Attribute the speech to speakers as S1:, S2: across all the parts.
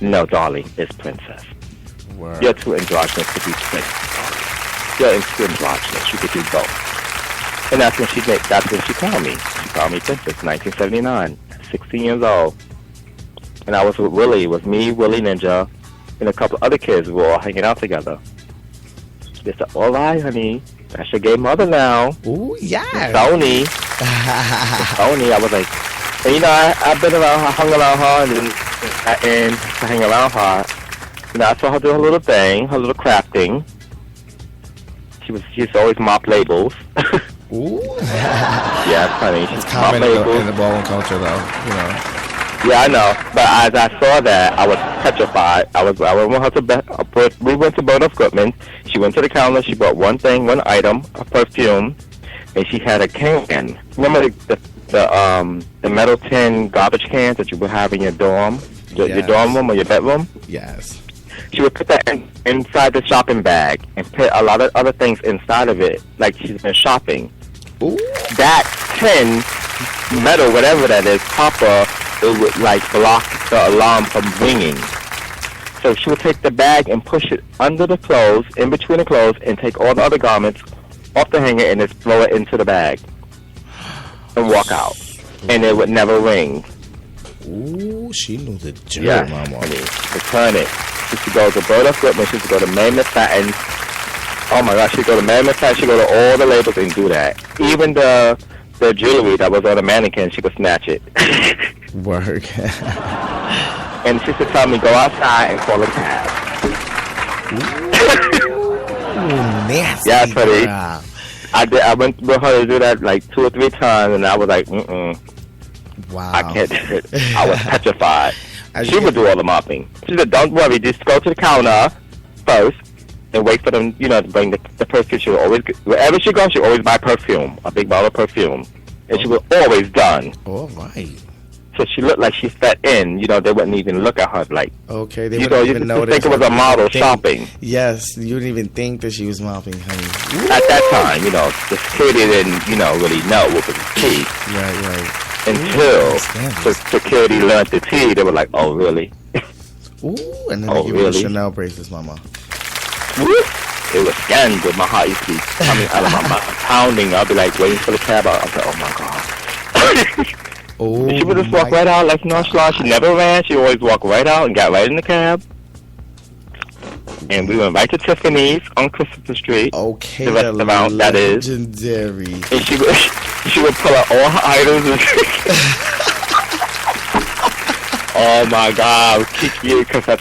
S1: No, darling, it's princess.
S2: Word.
S1: You're too androgynous to be princess. You're too androgynous. You could do both. And that's when she called me. She called me princess. 1979. 16 years old. And I was with Willie. It was me, Willie Ninja, and a couple other kids. We were all hanging out together. They said, all right, honey. That's your gay mother now.
S2: Ooh, yeah.
S1: Tony. Tony. I was like, and you know, I've been around her, hung around her, and to hang around her, you know, I saw her do her little thing, her little crafting. She used to always mop labels.
S2: Ooh.
S1: Yeah, it's funny.
S2: It's common in the ballroom culture, though, you know.
S1: Yeah, I know. But as I saw that, I was petrified. I went with her we went to Burnham Goodman. She went to the counter. She bought one item, a perfume, and she had a can. Remember the metal tin garbage cans that you would have in your dorm, your dorm room or your bedroom?
S2: Yes.
S1: She would put that inside the shopping bag and put a lot of other things inside of it, like she's been shopping.
S2: Ooh.
S1: That tin, metal, whatever that is, copper, it would like block the alarm from ringing. So she would take the bag and push it under the clothes, in between the clothes, and take all the other garments off the hanger and just throw it into the bag and walk out. And it would never ring.
S2: Ooh, she knew the dirt,
S1: Yeah,
S2: mama.
S1: honey, return it. She used to go to Bird Equipment. She used to go to Mammoth Satin. Oh my gosh, she'd go to Mammoth Satin. She'd go to all the labels and do that. Even the jewelry that was on the mannequin, she would snatch it.
S2: Work.
S1: And she used to tell me, go outside and call a cab.
S2: Ooh, nasty.
S1: Yeah, buddy.
S2: Girl.
S1: I went with her to do that like 2 or 3 times, and I was like,
S2: Wow.
S1: I can't do it. I was petrified.
S2: As
S1: She
S2: you-
S1: would do all the mopping. She said, don't worry, just go to the counter first and wait for them, you know, to bring the perfume. She would always, wherever she goes, she would always buy perfume, a big bottle of perfume. And she was always done.
S2: All right.
S1: So she looked like she fit in. You know, they wouldn't even look at her like,
S2: Okay, they
S1: you know,
S2: wouldn't
S1: you
S2: even
S1: just
S2: notice.
S1: think it was a model shopping.
S2: Yes, you wouldn't even think that she was mopping, honey.
S1: At that time, you know, the security didn't, you know, really know what was the tea.
S2: Right.
S1: Until the security learned the tea, they were like, oh, really?
S2: Ooh, and then
S1: Oh,
S2: they give you
S1: really?
S2: Chanel bracelets, mama.
S1: It was scandal. My heart used to be coming out of my mouth, pounding. I'll be like waiting for the cab. I was like, oh my God.
S2: Oh,
S1: And she would just walk right out like nonchalant. She never ran. She always walked right out and got right in the cab. And we went right to Tiffany's on Christopher Street.
S2: Okay,
S1: The restaurant, that is.
S2: legendary.
S1: And she would pull out all her items. And oh my God, Kiki, because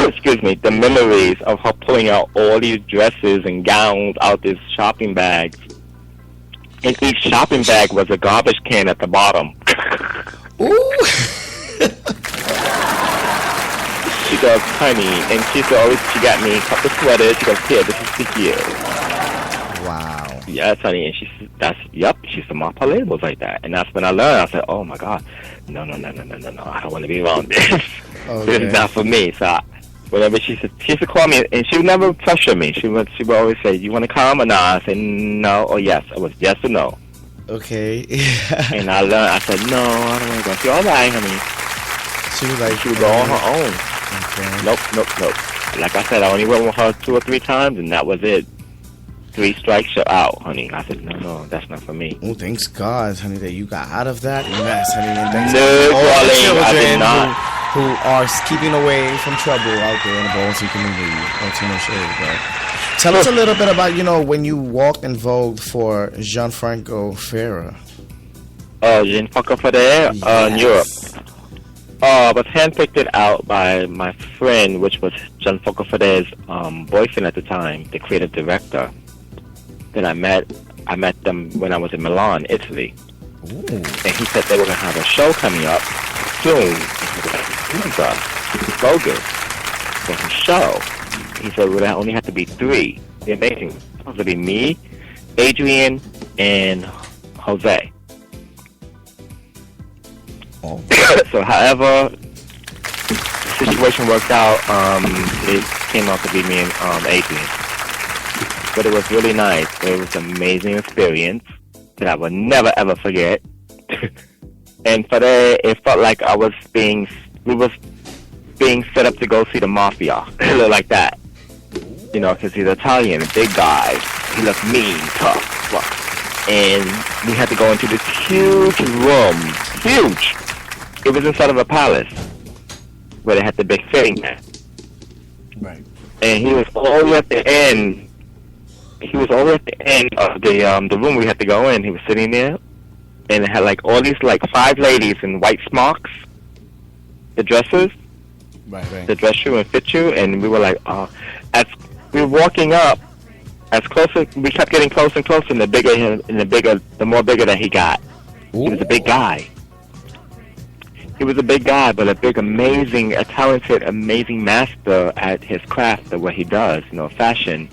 S1: excuse me, the memories of her pulling out all these dresses and gowns out this shopping bags. And each shopping bag was a garbage can at the bottom.
S2: Ooh.
S1: She goes, honey, and she got me a couple sweaters. She goes, here, this is for you.
S2: Wow.
S1: Yes, honey, and she used to mop her labels like that. And that's when I learned. I said, oh my God, no, I don't want to be around this.
S2: Okay.
S1: This is not for me. So whenever she used to call me, and she would never pressure me. She would always say, you want to come or not? I said, no or yes. It was yes or no.
S2: Okay.
S1: And I learned, I said, no, I don't want to go. She said, all right, honey. She would go on her own.
S2: Okay.
S1: Nope. Like I said, I only went with her 2 or 3 times, and that was it. 3 strikes, you're out, honey. I said, no, that's not for me.
S2: Oh, thanks God, honey, that you got out of that. Yes, honey, and thanks
S1: No,
S2: to all the
S1: darling, I did
S2: children
S1: not.
S2: who are keeping away from trouble out there in the Ballsy community. No shade, bro. Tell us a little bit about, when you walked in Vogue for Gianfranco Ferrer.
S1: Gianfranco Ferrer in Europe. I was handpicked out by my friend, which was Gianfranco Ferrer's boyfriend at the time, the creative director. Then I met them when I was in Milan, Italy.
S2: Ooh.
S1: And he said they were going to have a show coming up soon. Bogus for his show. He said, well, there only have to be 3. The amazing. It's supposed to be me, Adrian, and Jose.
S2: Oh.
S1: So, however, the situation worked out. It came out to be me and Adrian. But it was really nice. It was an amazing experience that I will never, ever forget. And for that, it felt like I was being we was being set up to go see the mafia. It looked like that. You know, because he's Italian, a big guy. He looked mean, tough. And we had to go into this huge room. Huge. It was inside of a palace where they had the big fitting at.
S2: Right.
S1: And he was all the way at the end. He was all the way at the end of the room we had to go in. He was sitting there, and it had like all these like 5 ladies in white smocks, the dresses,
S2: Right.
S1: the dress you and fit you, and we were like, as we were walking up, as closer, we kept getting closer and closer, and the more bigger that he got.
S2: Ooh.
S1: He was a big guy. He was a big guy, but a talented, amazing master at his craft of what he does, you know, fashion,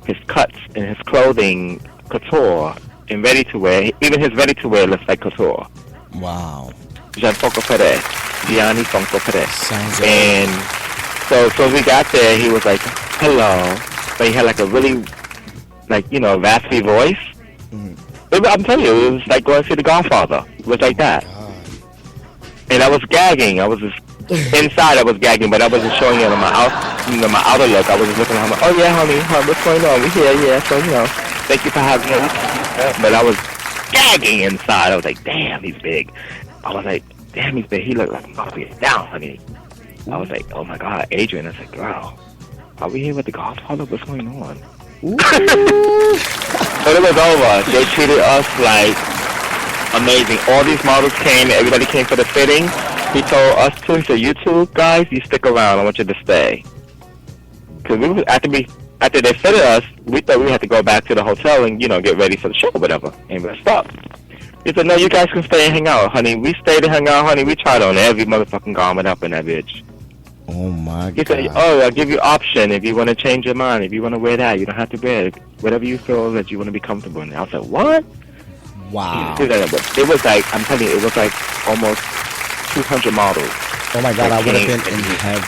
S1: his cuts and his clothing, couture, and ready-to-wear. Even his ready-to-wear looks like couture.
S2: Wow.
S1: Gianni Fonco Perez.
S2: Sounds
S1: And so we got there, he was like, hello. But he had like a really, like, you know, raspy voice. I'm telling you, it was like going to see The Godfather. It was like that. And I was gagging. I was just inside. I was gagging, but I wasn't showing it on my outer look. I was just looking at him. Oh yeah, honey, what's going on? We here, yeah. So you know, thank you for having us. But I was gagging inside. I was like, damn, he's big. I was like, damn, he's big. He looked like he was down, honey. I was like, oh my God, Adrian. I was like, girl, are we here with The Godfather? What's going on? But it was over. They treated us like amazing. All these models came. Everybody came for the fitting. He told us to. He said, "You two guys, you stick around. I want you to stay." Because after they fitted us, we thought we had to go back to the hotel and get ready for the show or whatever, and rest up. He said, "No, you guys can stay and hang out, honey." We stayed and hung out, honey. We tried on every motherfucking garment up in that bitch.
S2: Oh my God.
S1: He said, "Oh, I'll give you option if you want to change your mind. If you want to wear that, you don't have to wear it. Whatever you feel that you want to be comfortable in." I was like, "What?"
S2: Wow.
S1: It was like, I'm telling you, it was like almost 200 models.
S2: Oh my God, I would have been in heaven.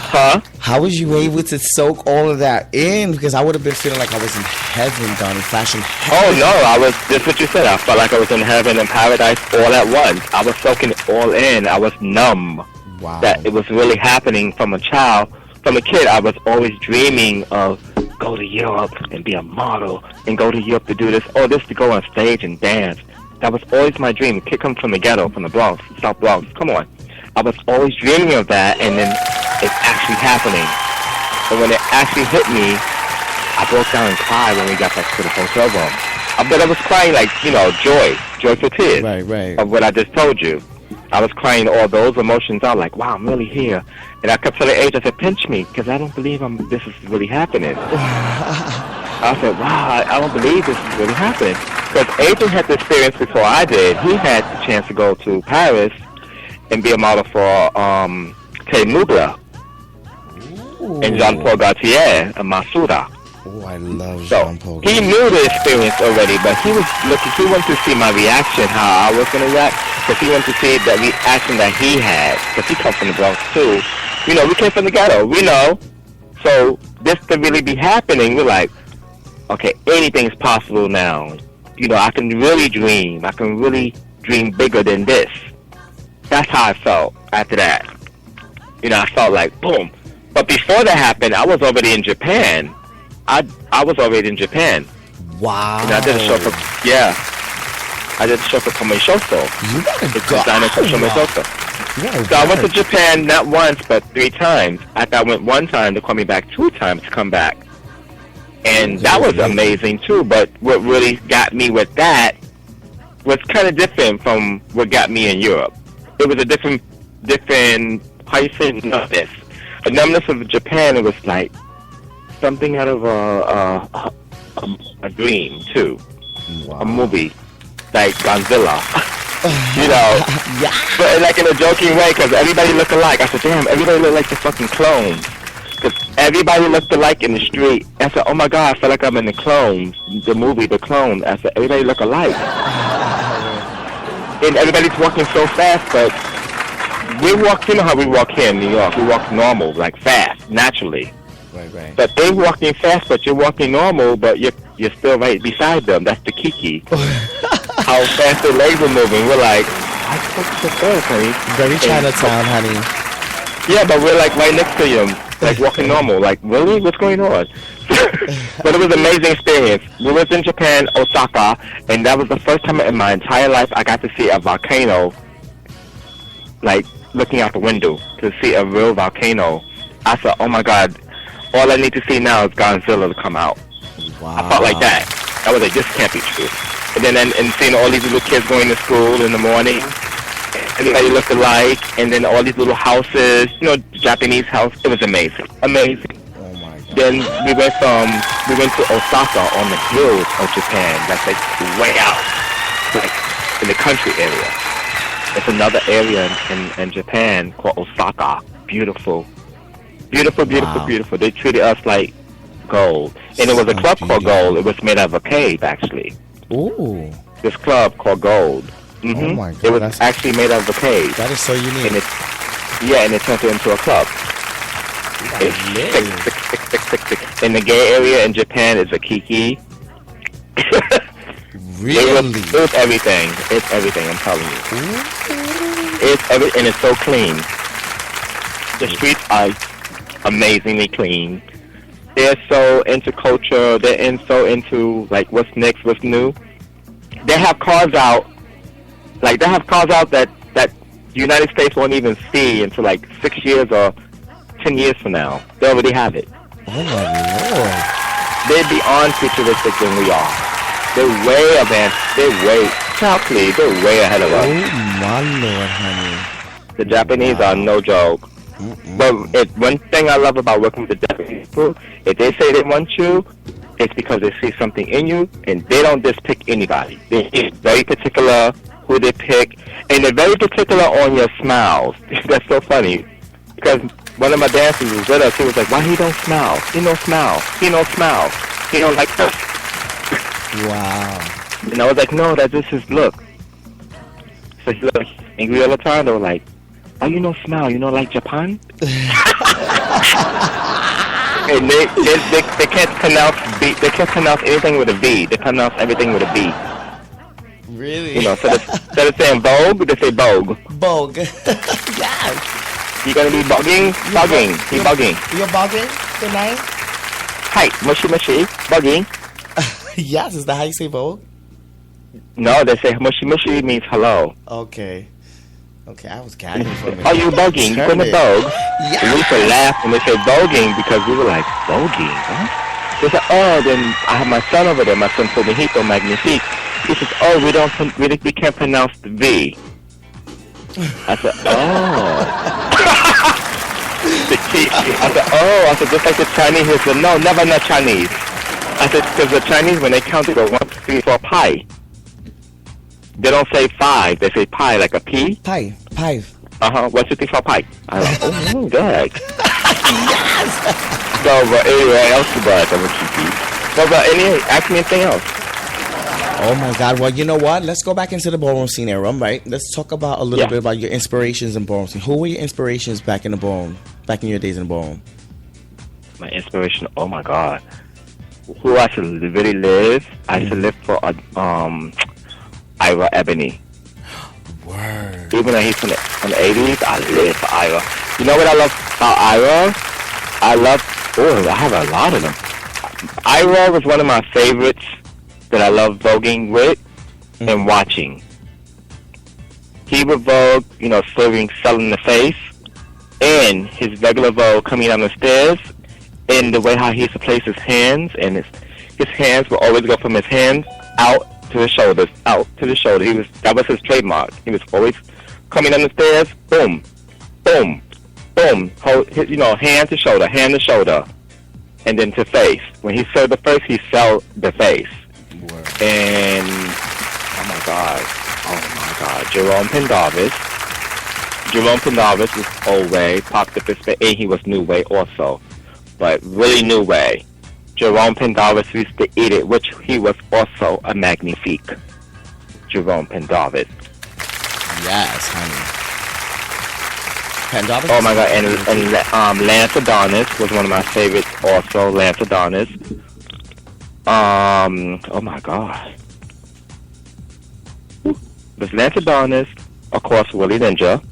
S1: Huh?
S2: How was you able to soak all of that in? Because I would have been feeling like I was in heaven, Donnie, fashion heaven.
S1: Oh no, that's what you said. I felt like I was in heaven and paradise all at once. I was soaking it all in. I was numb.
S2: Wow.
S1: That it was really happening from a kid. I was always dreaming of go to Europe and be a model and go to Europe to do this, or this to go on stage and dance. That was always my dream. Kid comes from the ghetto, from the Bronx, South Bronx. Come on. I was always dreaming of that, and then it's actually happening. And when it actually hit me, I broke down and cried when we got back to the hotel room. But I was crying like, joyful tears.
S2: Right.
S1: Of what I just told you. I was crying all those emotions out, like, wow, I'm really here. And I kept telling Age, I said, pinch me, because I don't believe this is really happening. I said, wow, I don't believe this is really happening. Because Adrian had the experience before I did. He had the chance to go to Paris and be a model for Kay Mugler and Jean-Paul Gaultier and Masura.
S2: Oh, I love
S1: So
S2: Jean-Paul.
S1: he knew the experience already, but he wanted to see my reaction, how I was going to react, because he wanted to see the reaction that he had, because he comes from the Bronx too. We came from the ghetto, we know. So this to really be happening, we're like, okay, anything's possible now. I can really dream. I can really dream bigger than this. That's how I felt after that. I felt like, boom. But before that happened, I was already in Japan. I was already in Japan.
S2: Wow.
S1: I did a show for Komeishoso.
S2: You gotta
S1: It's
S2: go.
S1: designer for Komeishoso. So I went to Japan not once, but 3 times. After I went 1 time, they called me back 2 times to come back. And that was amazing too, but what really got me with that was kind of different from what got me in Europe. It was a different, how you say, numbness. The numbness of Japan, it was like something out of a dream too.
S2: Wow.
S1: A movie, like Godzilla.
S2: Yeah.
S1: But like in a joking way, because everybody looked alike. I said, damn, everybody looked like the fucking clones. Because everybody looked alike in the street. I said, oh my God, I feel like I'm in the Clones, the movie, The Clone. I said, everybody look alike. And everybody's walking so fast, but you know how we walk here in New York. We walk normal, like fast, naturally.
S2: Right.
S1: But they're walking fast, but you're walking normal, but you're still right beside them. That's the kiki. How fast their legs are moving. We're like, why I spoke to the first, honey.
S2: Very Chinatown, honey.
S1: Yeah, but we're like right next to him, like walking normal. Like, really? What's going on? But it was an amazing experience. We was in Japan, Osaka, and that was the first time in my entire life I got to see a volcano, like looking out the window to see a real volcano. I said, oh my God, all I need to see now is Godzilla to come out.
S2: Wow.
S1: I felt like that. I was like, this can't be true. And then and seeing all these little kids going to school in the morning, everybody looked alike, and then all these little houses, you know, Japanese house. It was amazing, amazing.
S2: Oh my God.
S1: Then we went to Osaka on the hills of Japan. That's like way out, like in the country area. It's another area in Japan called Osaka. Beautiful, beautiful, beautiful,
S2: Wow.
S1: beautiful. They treated us like gold, and it was a
S2: Sounds
S1: club called
S2: beautiful.
S1: Gold. It was made out of a cave, actually.
S2: Ooh.
S1: This club called Gold.
S2: Oh my God,
S1: It was
S2: that's-
S1: actually made out of a cave,
S2: That is so unique.
S1: and and it turned it into a club. It's
S2: lit.
S1: sick. In the gay area in Japan, it's a kiki.
S2: Really?
S1: It's everything. It's everything. I'm telling you.
S2: Ooh.
S1: It's everything, and it's so clean. The streets are amazingly clean. They're so into culture. They're so into like what's next, what's new. They have cars out. Like they have cars out that the United States won't even see until like 6 years or 10 years from now. They already have it.
S2: Oh my Lord.
S1: They're beyond futuristic than we are. They're way advanced. They're way ahead of us.
S2: Oh my Lord, honey.
S1: The Japanese are no joke. But one thing I love about working with the Japanese people, if they say they want you, it's because they see something in you, and they don't just pick anybody. They're very particular who they pick, and they're very particular on your smiles. That's so funny, because one of my dancers was with us. He was like, "Why he don't smile? He don't smile. He don't smile. He don't like us."
S2: Wow.
S1: And I was like, "No, that's just his look." So he looked angry all the time. They were like, "Oh, you don't smile. You don't like Japan?" And they can't pronounce B. They can't pronounce anything with a V. They pronounce everything with a B.
S2: Really?
S1: You know, so instead of saying Vogue, they say Vogue.
S2: Vogue. Yes.
S1: You gonna be bugging? Bugging. He bugging.
S2: You're bugging tonight?
S1: Hi, mushy mushy. Bugging.
S2: Yes, is that how you say Vogue?
S1: No, they say mushy mushy means hello.
S2: Okay. Okay, I was gagging for a minute.
S1: Are you bugging? You
S2: Turn
S1: gonna
S2: it.
S1: Vogue?
S2: Yeah.
S1: And we used to laugh when they say voguing because we were like, voguing? Huh? They said, oh, then I have my son over there. My son Fumihito, MAGNIFIQUE. He says, oh, we can't pronounce the V. I said, oh. I said, just like the Chinese. He said, no, never not Chinese. I said, because the Chinese, when they count, they go 1, 2, 3, 4, pi. They don't say 5. They say pi, like a P.
S2: Pie.
S1: 1, 2, 3, 4, pi. I was like, oh, good.
S2: Yes.
S1: So, but anyway, I was too bad. I'm a cheeky. But anyway, ask me anything else.
S2: Oh my God. Well, you know what? Let's go back into the ballroom scene era, right? Let's talk about a little bit about your inspirations in ballroom scene. Who were your inspirations back in the ballroom? Back in your days in the ballroom?
S1: My inspiration, oh my God. Who I should really live? I should live for Ira Ebony.
S2: Word.
S1: Even though he's from the 80s, I live for Ira. You know what I love about Ira? I have a lot of them. Ira was one of my favorites that I love voguing with and watching. He would vogue, you know, selling the face, and his regular vogue coming down the stairs, and the way how he used to place his hands, and his hands would always go from his hands out to his shoulders, out to the shoulder. That was his trademark. He was always coming down the stairs, boom, boom, boom, hand to shoulder, and then to face. When he sold the face, he sold the face.
S2: Word.
S1: And oh my God, Jerome Pendarvis was old way, Pop the Fist, and he was new way also, but really new way. Jerome Pendarvis used to eat it, which he was also a magnifique. Jerome Pendarvis.
S2: Yes, honey. Pendarvis.
S1: Oh my God, and Lance Adonis was one of my favorites also. Lance Adonis. Oh my God. There's Lance Adonis, of course, Willie Ninja.